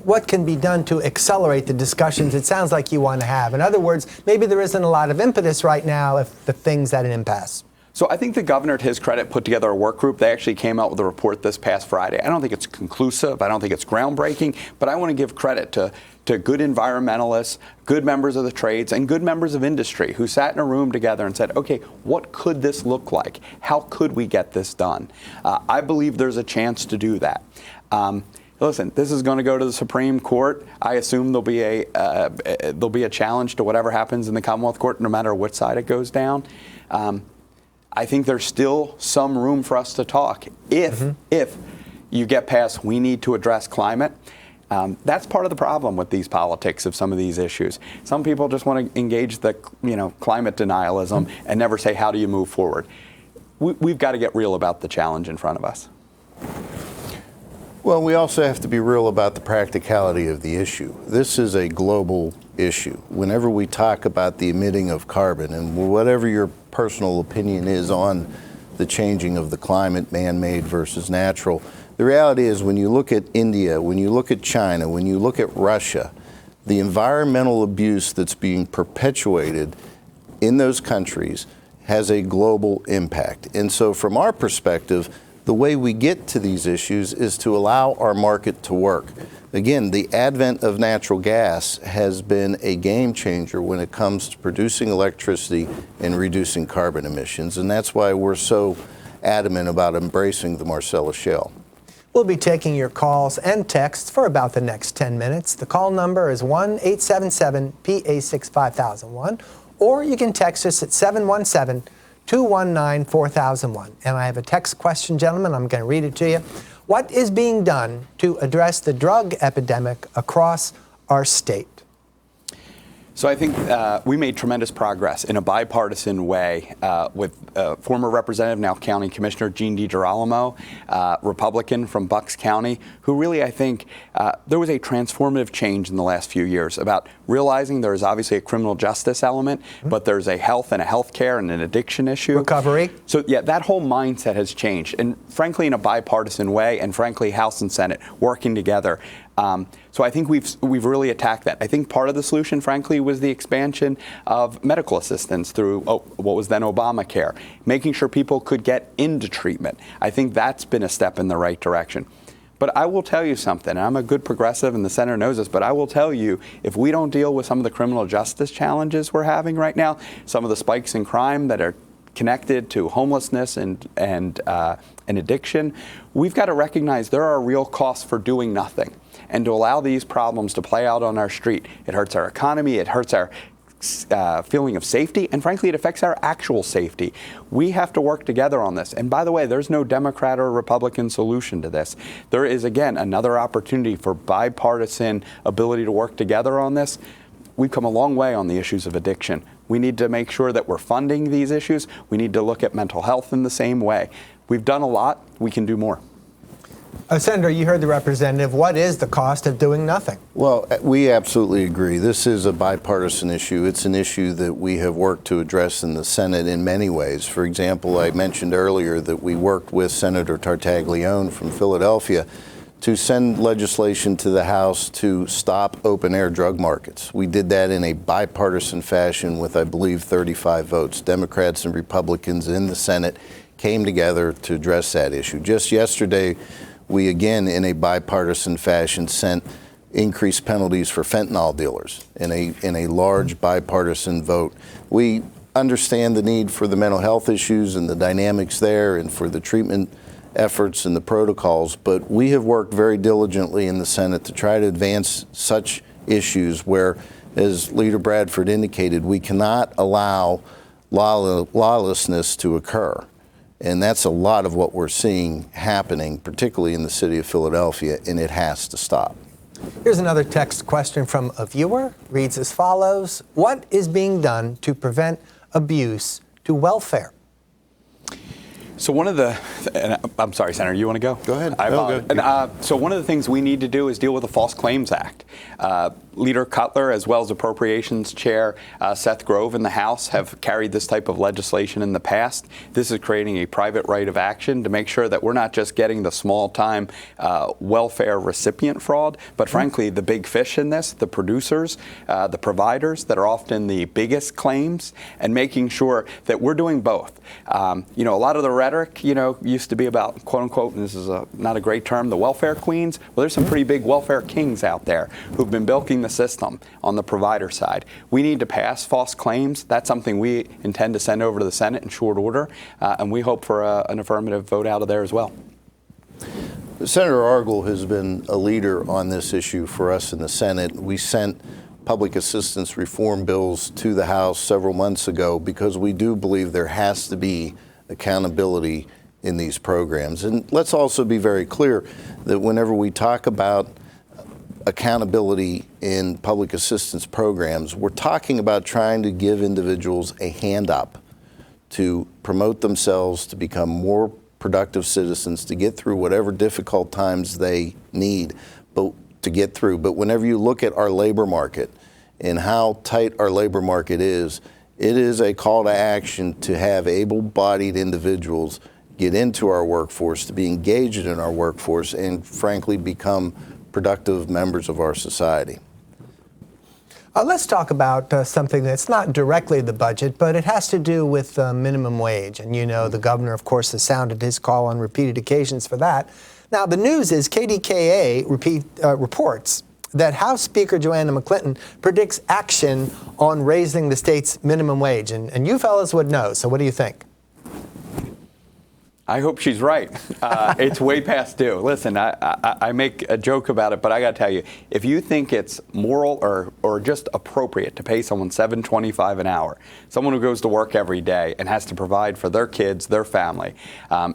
what can be done to accelerate the discussions it sounds like you want to have? In other words, maybe there isn't a lot of impetus right now if the thing's at an impasse. So I think the governor, to his credit, put together a work group. They actually came out with a report this past Friday. I don't think it's conclusive. I don't think it's groundbreaking. But I want to give credit to good environmentalists, good members of the trades, and good members of industry who sat in a room together and said, okay, what could this look like? How could we get this done? I believe there's a chance to do that. Listen, this is going to go to the Supreme Court. I assume there'll be a challenge to whatever happens in the Commonwealth Court, no matter which side it goes down. I think there's still some room for us to talk if you get past we need to address climate. That's part of the problem with these politics of some of these issues. Some people just want to engage the climate denialism and never say, how do you move forward? We've got to get real about the challenge in front of us. Well, we also have to be real about the practicality of the issue. This is a global issue. Whenever we talk about the emitting of carbon, and whatever your personal opinion is on the changing of the climate, man-made versus natural, the reality is when you look at India, when you look at China, when you look at Russia, the environmental abuse that's being perpetuated in those countries has a global impact. And so from our perspective, the way we get to these issues is to allow our market to work. Again, the advent of natural gas has been a game changer when it comes to producing electricity and reducing carbon emissions, and that's why we're so adamant about embracing the Marcellus Shale. We'll be taking your calls and texts for about the next 10 minutes. The call number is 1-877-PA6-5001, or you can text us at 717-219-4001. And I have a text question, gentlemen. I'm going to read it to you. What is being done to address the drug epidemic across our state? So I think we made tremendous progress in a bipartisan way with former Representative, now County Commissioner Gene DiGirolamo, Republican from Bucks County, who really, I think, there was a transformative change in the last few years about realizing there is obviously a criminal justice element, but there's a health and a health care and an addiction issue. Recovery. So yeah, that whole mindset has changed, and frankly in a bipartisan way, and frankly House and Senate working together. So I think we've really attacked that. I think part of the solution, frankly, was the expansion of medical assistance through what was then Obamacare, making sure people could get into treatment. I think that's been a step in the right direction. But I will tell you something, and I'm a good progressive and the senator knows this, but I will tell you, if we don't deal with some of the criminal justice challenges we're having right now, some of the spikes in crime that are connected to homelessness and addiction, we've got to recognize there are real costs for doing nothing. And to allow these problems to play out on our street, it hurts our economy, it hurts our feeling of safety, and frankly, it affects our actual safety. We have to work together on this. And by the way, there's no Democrat or Republican solution to this. There is, again, another opportunity for bipartisan ability to work together on this. we've come a long way on the issues of addiction. We need to make sure that we're funding these issues. We need to look at mental health in the same way. We've done a lot. We can do more. Senator, you heard the representative. What is the cost of doing nothing? Well, we absolutely agree. This is a bipartisan issue. It's an issue that we have worked to address in the Senate in many ways. For example, I mentioned earlier that we worked with Senator Tartaglione from Philadelphia to send legislation to the House to stop open-air drug markets. We did that in a bipartisan fashion with, I believe, 35 votes. Democrats and Republicans in the Senate came together to address that issue. Just yesterday, we again, in a bipartisan fashion, sent increased penalties for fentanyl dealers in a large bipartisan vote. We understand the need for the mental health issues and the dynamics there and for the treatment efforts and the protocols, but we have worked very diligently in the Senate to try to advance such issues where, as Leader Bradford indicated, we cannot allow lawlessness to occur. And that's a lot of what we're seeing happening, particularly in the city of Philadelphia, and it has to stop. Here's another text question from a viewer. Reads as follows. What is being done to prevent abuse to welfare? So I'm sorry, Senator, you want to go? Go ahead. I apologize. So one of the things we need to do is deal with the False Claims Act. Leader Cutler, as well as Appropriations Chair Seth Grove in the House, have carried this type of legislation in the past. This is creating a private right of action to make sure that we're not just getting the small-time welfare recipient fraud, but frankly, the big fish in this, the producers, the providers that are often the biggest claims, and making sure that we're doing both. A lot of the rhetoric, used to be about, quote unquote, and this is not a great term, the welfare queens. Well, there's some pretty big welfare kings out there who've been bilking the system on the provider side. We need to pass false claims. That's something we intend to send over to the Senate in short order, and we hope for an affirmative vote out of there as well. Senator Argyle has been a leader on this issue for us in the Senate. We sent public assistance reform bills to the House several months ago because we do believe there has to be accountability in these programs. And let's also be very clear that whenever we talk about accountability in public assistance programs, we're talking about trying to give individuals a hand up to promote themselves, to become more productive citizens, to get through whatever difficult times they need to get through. But whenever you look at our labor market and how tight our labor market is, it is a call to action to have able-bodied individuals get into our workforce, to be engaged in our workforce, and frankly become productive members of our society. Let's talk about something that's not directly the budget, but it has to do with minimum wage. And the governor, of course, has sounded his call on repeated occasions for that. Now, the news is KDKA reports that House Speaker Joanna McClinton predicts action on raising the state's minimum wage. And you fellas would know, so what do you think? I hope she's right. It's way past due. Listen, I make a joke about it, but I got to tell you, if you think it's moral or just appropriate to pay someone $7.25 an hour, someone who goes to work every day and has to provide for their kids, their family,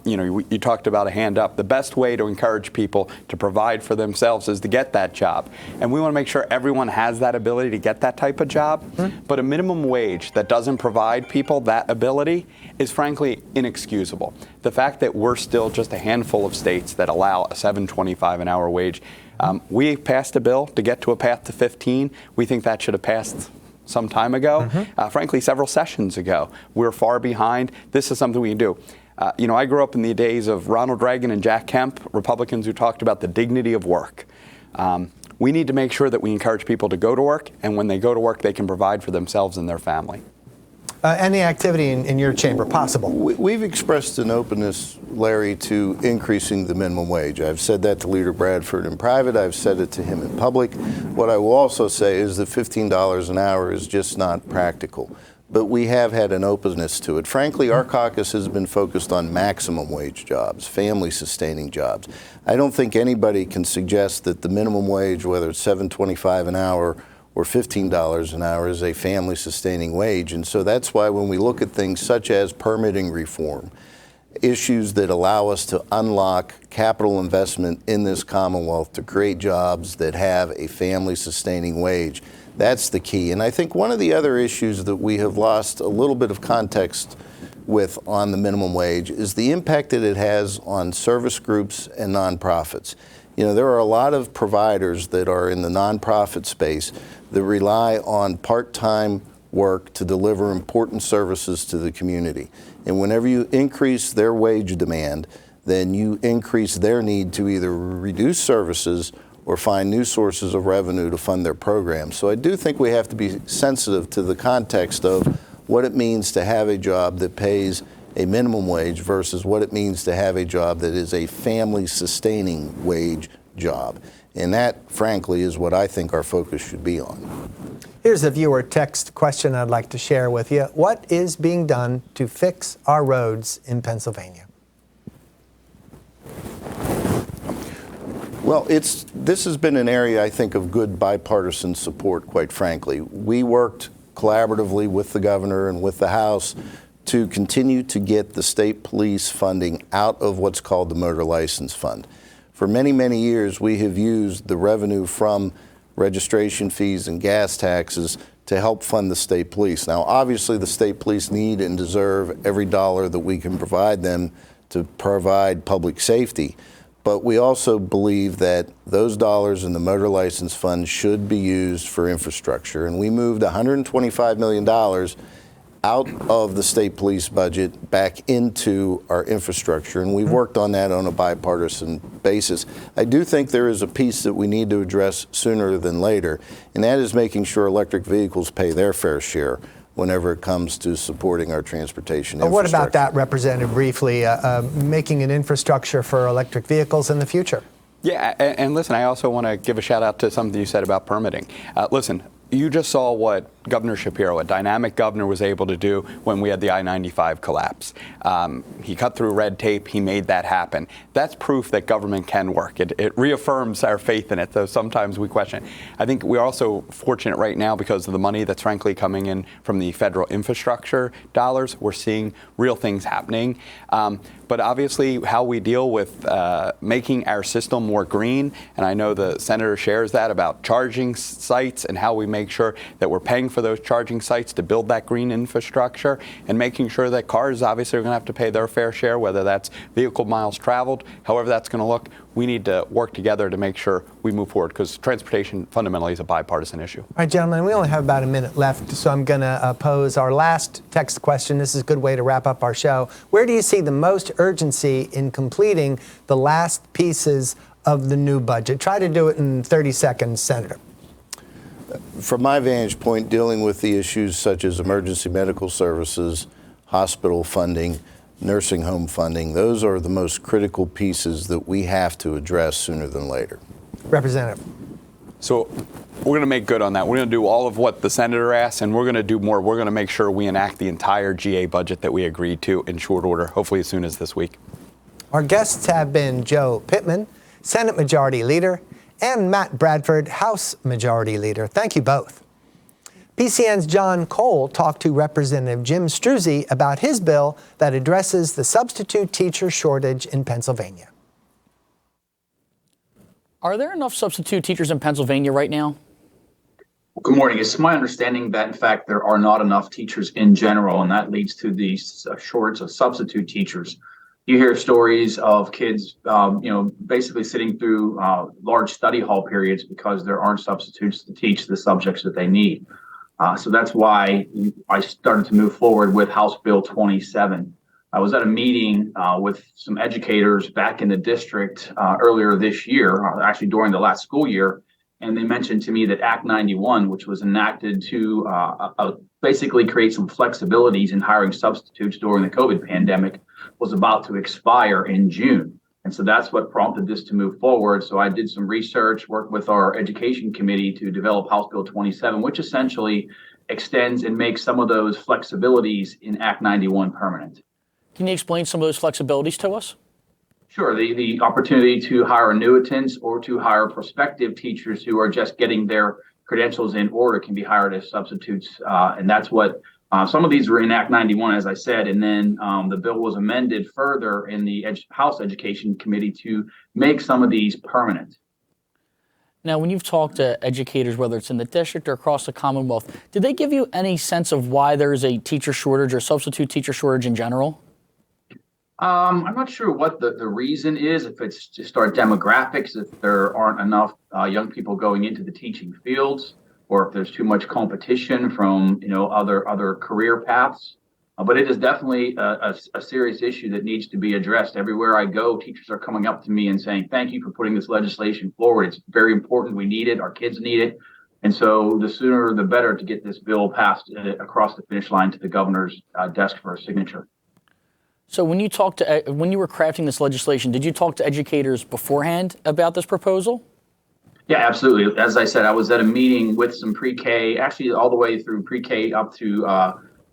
you talked about a hand up. The best way to encourage people to provide for themselves is to get that job. And we want to make sure everyone has that ability to get that type of job. Mm-hmm. But a minimum wage that doesn't provide people that ability is frankly inexcusable. The fact that we're still just a handful of states that allow a $7.25 an hour wage. We passed a bill to get to a path to 15. We think that should have passed some time ago. Mm-hmm. Frankly, several sessions ago. We're far behind. This is something we can do. I grew up in the days of Ronald Reagan and Jack Kemp, Republicans who talked about the dignity of work. We need to make sure that we encourage people to go to work, and when they go to work, they can provide for themselves and their family. Any activity in your chamber possible? We've expressed an openness, Larry, to increasing the minimum wage. I've said that to Leader Bradford in private. I've said it to him in public. What I will also say is that $15 an hour is just not practical. But we have had an openness to it. Frankly, our caucus has been focused on maximum wage jobs, family-sustaining jobs. I don't think anybody can suggest that the minimum wage, whether it's $7.25 an hour or $15 an hour, is a family-sustaining wage. And so that's why when we look at things such as permitting reform, issues that allow us to unlock capital investment in this Commonwealth to create jobs that have a family-sustaining wage, That's the key. And I think one of the other issues that we have lost a little bit of context with on the minimum wage is the impact that it has on service groups and nonprofits. You know, there are a lot of providers that are in the nonprofit space that rely on part-time work to deliver important services to the community. And whenever you increase their wage demand, then you increase their need to either reduce services or find new sources of revenue to fund their programs. So I do think we have to be sensitive to the context of what it means to have a job that pays a minimum wage versus what it means to have a job that is a family-sustaining wage job. And that, frankly, is what I think our focus should be on. Here's a viewer text question I'd like to share with you. What is being done to fix our roads in Pennsylvania? Well, this has been an area, I think, of good bipartisan support, quite frankly. We worked collaboratively with the governor and with the House to continue to get the state police funding out of what's called the Motor License Fund. For many, many years, we have used the revenue from registration fees and gas taxes to help fund the state police. Now, obviously, the state police need and deserve every dollar that we can provide them to provide public safety. But we also believe that those dollars in the Motor License Fund should be used for infrastructure. And we moved $125 million out of the state police budget back into our infrastructure. And we've worked on that on a bipartisan basis. I do think there is a piece that we need to address sooner than later, and that is making sure electric vehicles pay their fair share whenever it comes to supporting our transportation infrastructure. What about that, Representative, briefly, making an infrastructure for electric vehicles in the future? Yeah, and listen, I also want to give a shout out to something you said about permitting. Listen, you just saw what Governor Shapiro, a dynamic governor, was able to do when we had the I-95 collapse. He cut through red tape. He made that happen. That's proof that government can work. It reaffirms our faith in it, though sometimes we question it. I think we're also fortunate right now because of the money that's frankly coming in from the federal infrastructure dollars. We're seeing real things happening. But obviously, how we deal with making our system more green, and I know the senator shares that about charging sites and how we make sure that we're paying for those charging sites to build that green infrastructure, and making sure that cars obviously are going to have to pay their fair share, whether that's vehicle miles traveled, however that's going to look. We need to work together to make sure we move forward, because transportation fundamentally is a bipartisan issue. All right, gentlemen, we only have about a minute left, so I'm going to pose our last text question. This is a good way to wrap up our show. Where do you see the most urgency in completing the last pieces of the new budget? Try to do it in 30 seconds, Senator. From my vantage point, dealing with the issues such as emergency medical services, hospital funding, nursing home funding, those are the most critical pieces that we have to address sooner than later. Representative. So we're going to make good on that. We're going to do all of what the senator asked, and we're going to do more. We're going to make sure we enact the entire GA budget that we agreed to in short order, hopefully as soon as this week. Our guests have been Joe Pittman, Senate Majority Leader, and Matt Bradford, House Majority Leader. Thank you both. PCN's John Cole talked to Representative Jim Struzzi about his bill that addresses the substitute teacher shortage in Pennsylvania. Are there enough substitute teachers in Pennsylvania right now? Well, good morning. It's my understanding that, in fact, there are not enough teachers in general, and that leads to the shortage of substitute teachers. You hear stories of kids, basically sitting through large study hall periods because there aren't substitutes to teach the subjects that they need. So that's why I started to move forward with House Bill 27. I was at a meeting with some educators back in the district earlier this year, actually during the last school year, and they mentioned to me that Act 91, which was enacted to basically create some flexibilities in hiring substitutes during the COVID pandemic, was about to expire in June. And so that's what prompted this to move forward. So I did some research, worked with our education committee to develop House Bill 27, which essentially extends and makes some of those flexibilities in Act 91 permanent. Can you explain some of those flexibilities to us? Sure. The opportunity to hire annuitants or to hire prospective teachers who are just getting their credentials in order can be hired as substitutes. And that's what some of these were in Act 91, as I said, and then the bill was amended further in the House Education Committee to make some of these permanent. Now, when you've talked to educators, whether it's in the district or across the Commonwealth, did they give you any sense of why there's a teacher shortage or substitute teacher shortage in general? I'm not sure what the reason is, if it's just our demographics, if there aren't enough young people going into the teaching fields, or if there's too much competition from other career paths. But it is definitely a serious issue that needs to be addressed. Everywhere I go, teachers are coming up to me and saying, thank you for putting this legislation forward. It's very important. We need it. Our kids need it. And so the sooner the better to get this bill passed across the finish line to the governor's desk for a signature. So when you were crafting this legislation, did you talk to educators beforehand about this proposal? Yeah, absolutely. As I said, I was at a meeting with some pre-K, actually all the way through pre-K up to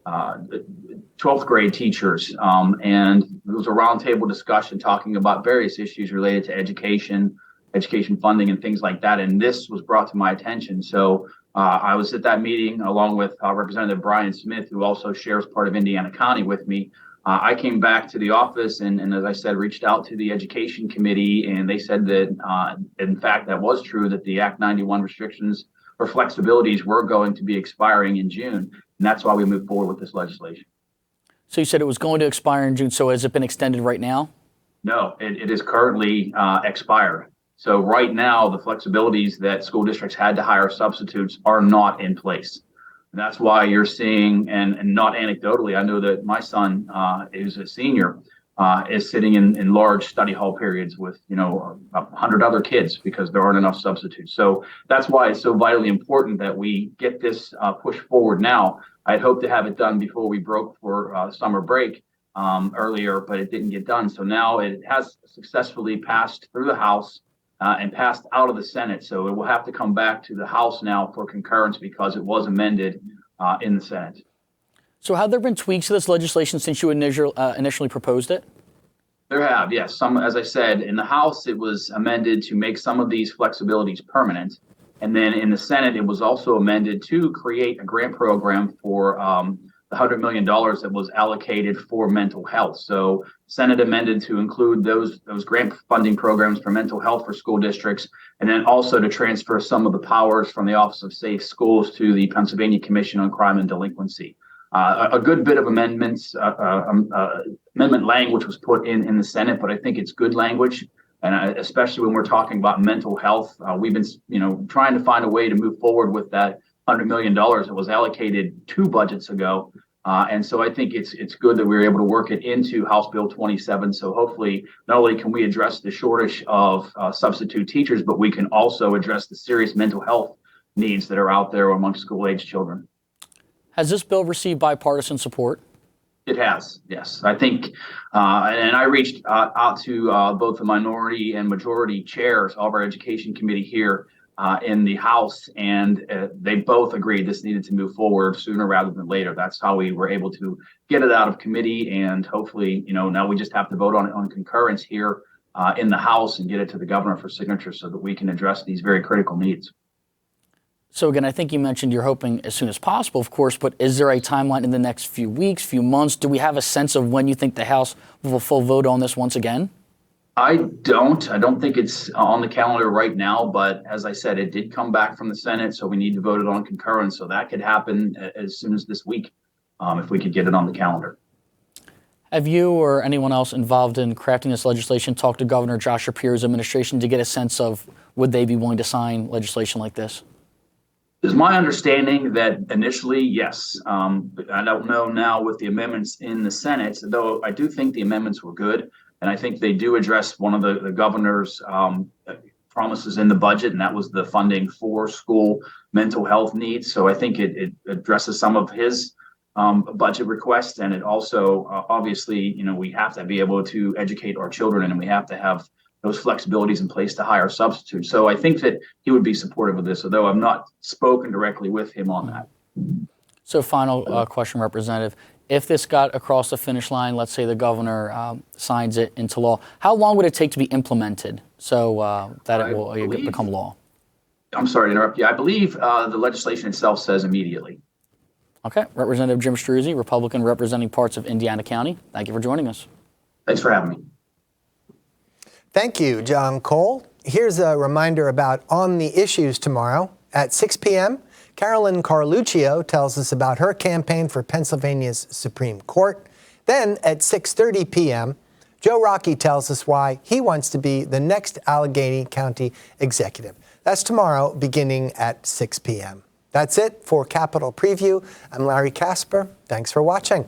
12th grade teachers. And it was a roundtable discussion talking about various issues related to education funding and things like that. And this was brought to my attention. So I was at that meeting along with Representative Brian Smith, who also shares part of Indiana County with me. I came back to the office and as I said, reached out to the Education Committee, and they said that, in fact, that was true, that the Act 91 restrictions or flexibilities were going to be expiring in June. And that's why we moved forward with this legislation. So you said it was going to expire in June. So has it been extended right now? No, it is currently expired. So right now, the flexibilities that school districts had to hire substitutes are not in place. And that's why you're seeing, and not anecdotally, I know that my son, who's a senior, is sitting in large study hall periods with 100 other kids because there aren't enough substitutes. So that's why it's so vitally important that we get this pushed forward now. I'd hoped to have it done before we broke for summer break earlier, but it didn't get done. So now it has successfully passed through the House and passed out of the Senate. So it will have to come back to the House now for concurrence because it was amended in the Senate. So have there been tweaks to this legislation since you initially proposed it? There have, yes. Some, as I said, in the House, it was amended to make some of these flexibilities permanent. And then in the Senate, it was also amended to create a grant program for the $100 million that was allocated for mental health. So Senate amended to include those grant funding programs for mental health for school districts, and then also to transfer some of the powers from the Office of Safe Schools to the Pennsylvania Commission on Crime and Delinquency. A good bit of amendment language was put in the Senate, but I think it's good language. And especially when we're talking about mental health, we've been, trying to find a way to move forward with that $100 million that was allocated 2 budgets ago. And so I think it's good that we were able to work it into House Bill 27. So hopefully not only can we address the shortage of substitute teachers, but we can also address the serious mental health needs that are out there among school-age children. Has this bill received bipartisan support? It has, yes. I think, and I reached out to both the minority and majority chairs of our Education Committee here in the House, and they both agreed this needed to move forward sooner rather than later. That's how we were able to get it out of committee, and hopefully, now we just have to vote on it on concurrence here in the House and get it to the governor for signature so that we can address these very critical needs. So again, I think you mentioned you're hoping as soon as possible, of course, but is there a timeline in the next few weeks, few months? Do we have a sense of when you think the House will full vote on this once again? I don't think it's on the calendar right now, but as I said, it did come back from the Senate, so we need to vote it on concurrence. So that could happen as soon as this week, if we could get it on the calendar. Have you or anyone else involved in crafting this legislation talked to Governor Josh Shapiro's administration to get a sense of would they be willing to sign legislation like this? It's my understanding that initially, yes. I don't know now with the amendments in the Senate, though I do think the amendments were good. And I think they do address one of the governor's promises in the budget, and that was the funding for school mental health needs. So I think it addresses some of his budget requests. And it also, obviously, we have to be able to educate our children, and we have to have those flexibilities in place to hire substitutes. So I think that he would be supportive of this, although I've not spoken directly with him on that. So final question, Representative. If this got across the finish line, let's say the governor signs it into law, how long would it take to be implemented so that it will become law? I'm sorry to interrupt you. I believe the legislation itself says immediately. Okay. Representative Jim Struzzi, Republican representing parts of Indiana County. Thank you for joining us. Thanks for having me. Thank you, John Cole. here's a reminder about On the Issues tomorrow at 6 p.m. Carolyn Carluccio tells us about her campaign for Pennsylvania's Supreme Court. Then at 6:30 p.m., Joe Rockey tells us why he wants to be the next Allegheny County executive. That's tomorrow beginning at 6 p.m. That's it for Capitol Preview. I'm Larry Kasper. Thanks for watching.